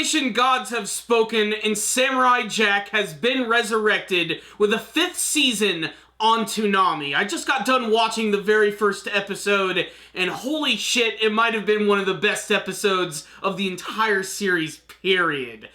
Animation gods have spoken, and Samurai Jack has been resurrected with a 5th season on Toonami. I just got done watching the very first episode, and holy shit, it might have been one of the best episodes of the entire series, period.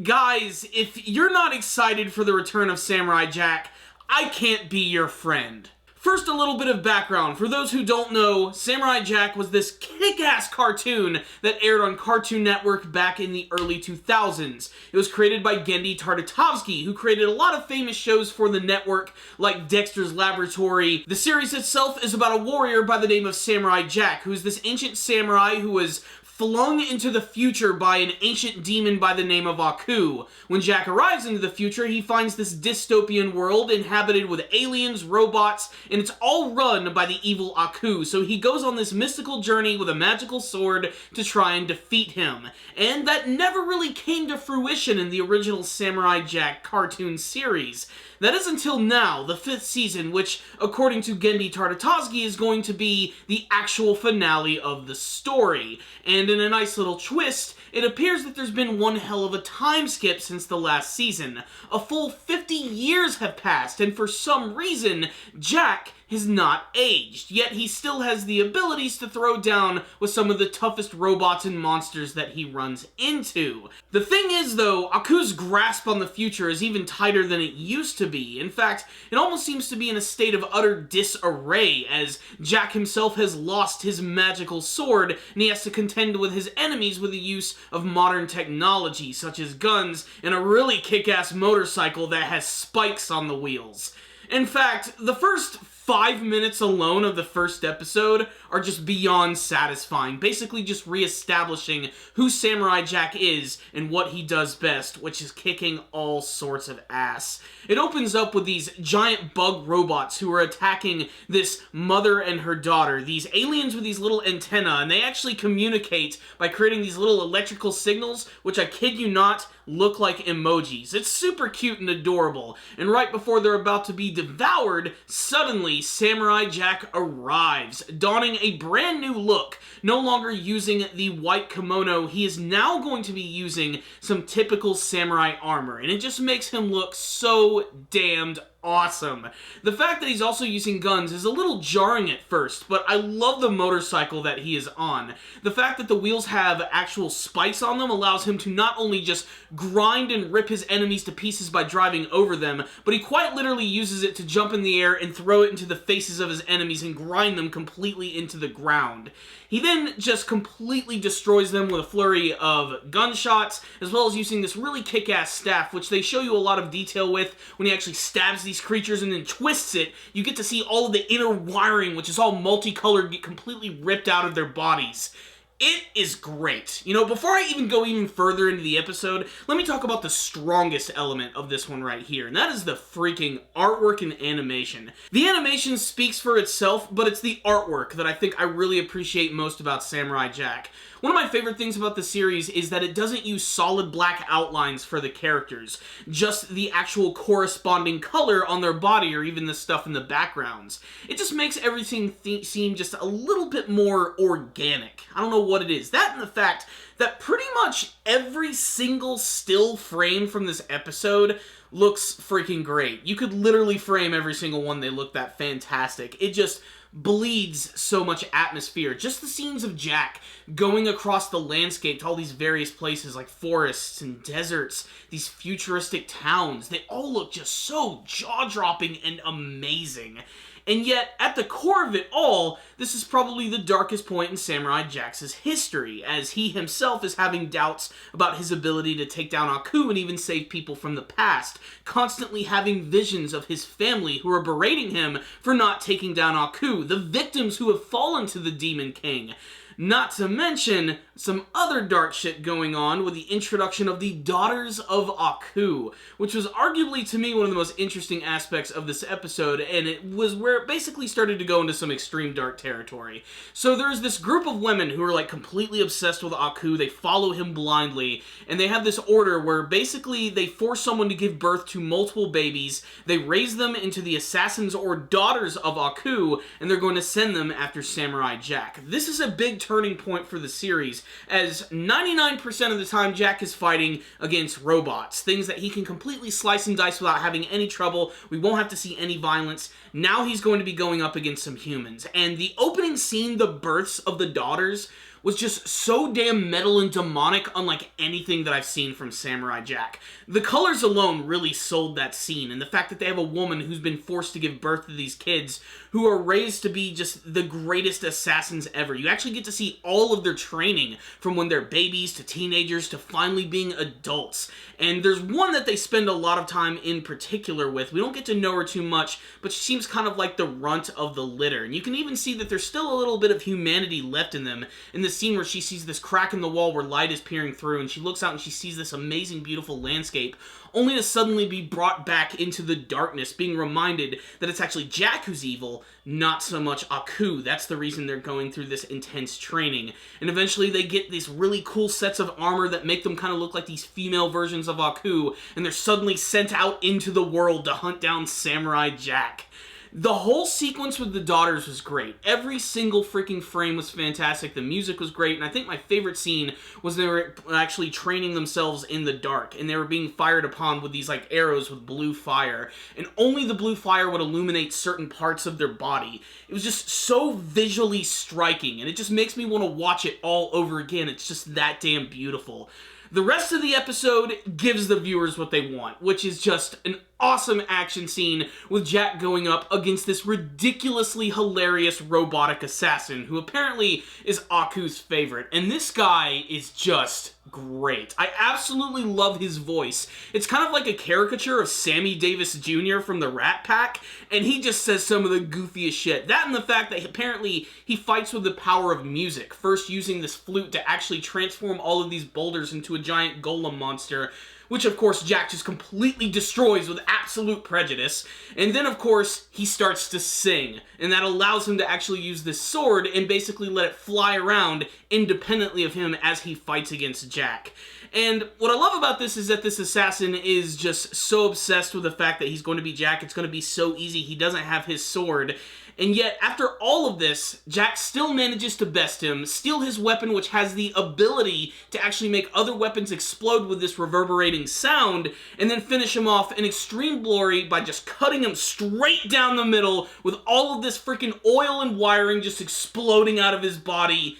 Guys, if you're not excited for the return of Samurai Jack, I can't be your friend. First, a little bit of background. For those who don't know, Samurai Jack was this kick-ass cartoon that aired on Cartoon Network back in the early 2000s. It was created by Genndy Tartakovsky, who created a lot of famous shows for the network, like Dexter's Laboratory. The series itself is about a warrior by the name of Samurai Jack, who is this ancient samurai who was flung into the future by an ancient demon by the name of Aku. When Jack arrives into the future, he finds this dystopian world inhabited with aliens, robots, and it's all run by the evil Aku. So he goes on this mystical journey with a magical sword to try and defeat him. And that never really came to fruition in the original Samurai Jack cartoon series. That is until now, the 5th season, which, according to Genndy Tartakovsky, is going to be the actual finale of the story. And in a nice little twist, it appears that there's been one hell of a time skip since the last season. A full 50 years have passed, and for some reason, Jack has not aged, yet he still has the abilities to throw down with some of the toughest robots and monsters that he runs into. The thing is, though, Aku's grasp on the future is even tighter than it used to be. In fact, it almost seems to be in a state of utter disarray, as Jack himself has lost his magical sword, and he has to contend with his enemies with the use of modern technology, such as guns and a really kick-ass motorcycle that has spikes on the wheels. In fact, the first 5 minutes alone of the first episode are just beyond satisfying, basically just re-establishing who Samurai Jack is and what he does best, which is kicking all sorts of ass. It opens up with these giant bug robots who are attacking this mother and her daughter, these aliens with these little antennae, and they actually communicate by creating these little electrical signals, which, I kid you not, look like emojis. It's super cute and adorable, and right before they're about to be devoured, suddenly Samurai Jack arrives, donning a brand new look. No longer using the white kimono, he is now going to be using some typical samurai armor, and it just makes him look so damned awesome. The fact that he's also using guns is a little jarring at first, but I love the motorcycle that he is on. The fact that the wheels have actual spikes on them allows him to not only just grind and rip his enemies to pieces by driving over them, but he quite literally uses it to jump in the air and throw it into the faces of his enemies and grind them completely into the ground. He then just completely destroys them with a flurry of gunshots, as well as using this really kick-ass staff, which they show you a lot of detail with when he actually stabs these creatures and then twists it. You get to see all of the inner wiring, which is all multicolored, get completely ripped out of their bodies. It is great. You know, before I even go even further into the episode, let me talk about the strongest element of this one right here, and that is the freaking artwork and animation. The animation speaks for itself, but it's the artwork that I think I really appreciate most about Samurai Jack. One of my favorite things about the series is that it doesn't use solid black outlines for the characters, just the actual corresponding color on their body or even the stuff in the backgrounds. It just makes everything seem just a little bit more organic. I don't know what it is. That and the fact that pretty much every single still frame from this episode looks freaking great. You could literally frame every single one. They look that fantastic. It just bleeds so much atmosphere. Just the scenes of Jack going across the landscape to all these various places like forests and deserts, these futuristic towns, they all look just so jaw-dropping and amazing. And yet, at the core of it all, this is probably the darkest point in Samurai Jack's history, as he himself is having doubts about his ability to take down Aku and even save people from the past, constantly having visions of his family who are berating him for not taking down Aku, the victims who have fallen to the Demon King. Not to mention some other dark shit going on with the introduction of the Daughters of Aku, which was arguably to me one of the most interesting aspects of this episode, and it was where it basically started to go into some extreme dark territory. So there's this group of women who are like completely obsessed with Aku, they follow him blindly, and they have this order where basically they force someone to give birth to multiple babies, they raise them into the assassins or daughters of Aku, and they're going to send them after Samurai Jack. This is a big turning point for the series, as 99% of the time Jack is fighting against robots, things that he can completely slice and dice without having any trouble. We won't have to see any violence. Now he's going to be going up against some humans, and the opening scene, the births of the daughters, was just so damn metal and demonic, unlike anything that I've seen from Samurai Jack. The colors alone really sold that scene, and the fact that they have a woman who's been forced to give birth to these kids who are raised to be just the greatest assassins ever. You actually get to see all of their training from when they're babies to teenagers to finally being adults. And there's one that they spend a lot of time in particular with. We don't get to know her too much, but she seems kind of like the runt of the litter. And you can even see that there's still a little bit of humanity left in them in the scene where she sees this crack in the wall where light is peering through, and she looks out and she sees this amazing, beautiful landscape, only to suddenly be brought back into the darkness, being reminded that it's actually Jack who's evil, not so much Aku. That's the reason they're going through this intense training. And eventually they get these really cool sets of armor that make them kind of look like these female versions of Aku, and they're suddenly sent out into the world to hunt down Samurai Jack. The whole sequence with the daughters was great. Every single freaking frame was fantastic. The music was great. And I think my favorite scene was they were actually training themselves in the dark. And they were being fired upon with these like arrows with blue fire. And only the blue fire would illuminate certain parts of their body. It was just so visually striking. And it just makes me want to watch it all over again. It's just that damn beautiful. The rest of the episode gives the viewers what they want, which is just an awesome action scene with Jack going up against this ridiculously hilarious robotic assassin who apparently is Aku's favorite. And this guy is just great. I absolutely love his voice. It's kind of like a caricature of Sammy Davis Jr. from the Rat Pack, and he just says some of the goofiest shit. That and the fact that apparently he fights with the power of music, first using this flute to actually transform all of these boulders into a giant golem monster, which of course Jack just completely destroys with absolute prejudice. And then of course he starts to sing, and that allows him to actually use this sword and basically let it fly around independently of him as he fights against Jack. And what I love about this is that this assassin is just so obsessed with the fact that he's going to be Jack. It's going to be so easy. He doesn't have his sword. And yet, after all of this, Jack still manages to best him, steal his weapon, which has the ability to actually make other weapons explode with this reverberating sound, and then finish him off in extreme glory by just cutting him straight down the middle with all of this freaking oil and wiring just exploding out of his body.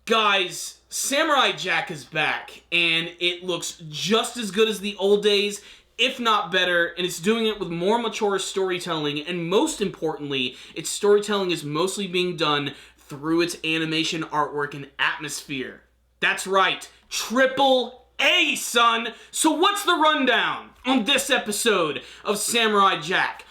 Guys, Samurai Jack is back, and it looks just as good as the old days, if not better, and it's doing it with more mature storytelling, and most importantly, its storytelling is mostly being done through its animation, artwork, and atmosphere. That's right, triple A, son! So what's the rundown on this episode of Samurai Jack?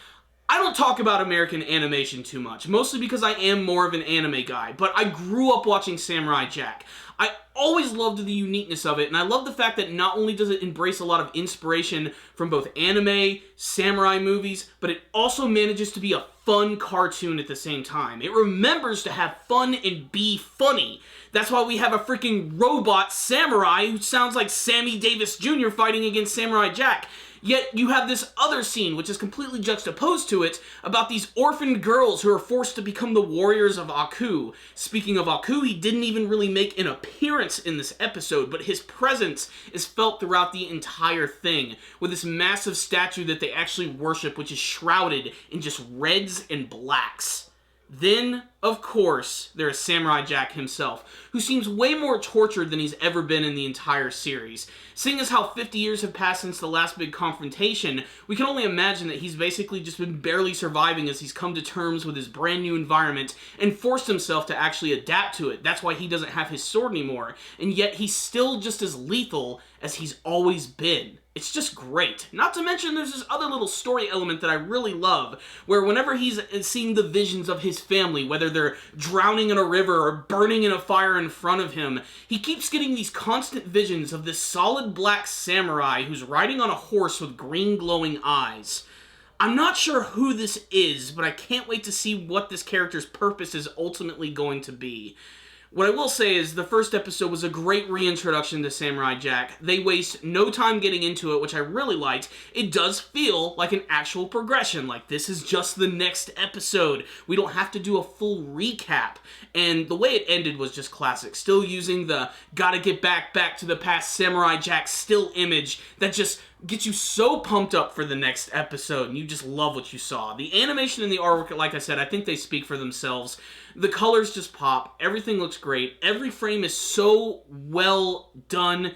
I don't talk about American animation too much, mostly because I am more of an anime guy, but I grew up watching Samurai Jack. I always loved the uniqueness of it, and I love the fact that not only does it embrace a lot of inspiration from both anime, samurai movies, but it also manages to be a fun cartoon at the same time. It remembers to have fun and be funny. That's why we have a freaking robot samurai who sounds like Sammy Davis Jr. fighting against Samurai Jack. Yet you have this other scene, which is completely juxtaposed to it, about these orphaned girls who are forced to become the warriors of Aku. Speaking of Aku, he didn't even really make an appearance in this episode, but his presence is felt throughout the entire thing, with this massive statue that they actually worship, which is shrouded in just reds and blacks. Then, of course, there is Samurai Jack himself, who seems way more tortured than he's ever been in the entire series. Seeing as how 50 years have passed since the last big confrontation, we can only imagine that he's basically just been barely surviving as he's come to terms with his brand new environment and forced himself to actually adapt to it. That's why he doesn't have his sword anymore, and yet he's still just as lethal as he's always been. It's just great. Not to mention there's this other little story element that I really love, where whenever he's seeing the visions of his family, whether they're drowning in a river or burning in a fire in front of him, he keeps getting these constant visions of this solid black samurai who's riding on a horse with green glowing eyes. I'm not sure who this is, but I can't wait to see what this character's purpose is ultimately going to be. What I will say is the first episode was a great reintroduction to Samurai Jack. They waste no time getting into it, which I really liked. It does feel like an actual progression, like this is just the next episode. We don't have to do a full recap. And the way it ended was just classic. Still using the gotta get back to the past Samurai Jack still image that just gets you so pumped up for the next episode, and you just love what you saw. The animation and the artwork, like I said, I think they speak for themselves. The colors just pop. Everything looks great. Every frame is so well done.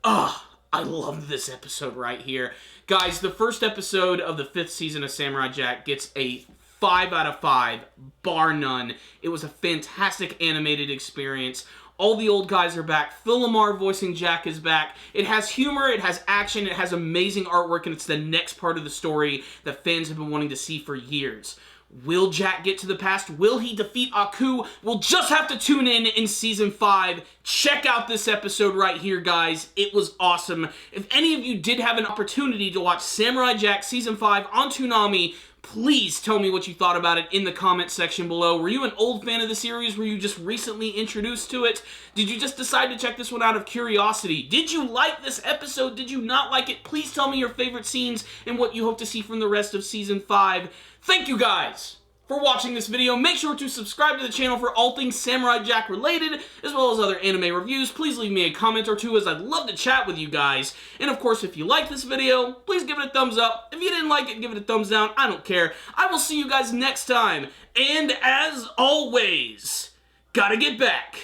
I love this episode right here. Guys, the first episode of the 5th season of Samurai Jack gets a 5 out of 5, bar none. It was a fantastic animated experience. All the old guys are back. Phil Lamar voicing Jack is back. It has humor, it has action, it has amazing artwork, and it's the next part of the story that fans have been wanting to see for years. Will Jack get to the past? Will he defeat Aku? We'll just have to tune in Season 5. Check out this episode right here, guys. It was awesome. If any of you did have an opportunity to watch Samurai Jack Season 5 on Toonami, please tell me what you thought about it in the comment section below. Were you an old fan of the series? Were you just recently introduced to it? Did you just decide to check this one out of curiosity? Did you like this episode? Did you not like it? Please tell me your favorite scenes and what you hope to see from the rest of Season 5. Thank you guys for watching this video. Make sure to subscribe to the channel for all things Samurai Jack related, as well as other anime reviews. Please leave me a comment or two, as I'd love to chat with you guys. And of course, if you like this video, please give it a thumbs up. If you didn't like it, give it a thumbs down. I don't care. I will see you guys next time. And as always, gotta get back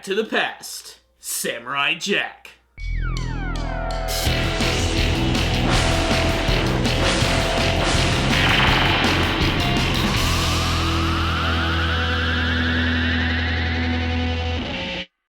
to the past. Samurai Jack.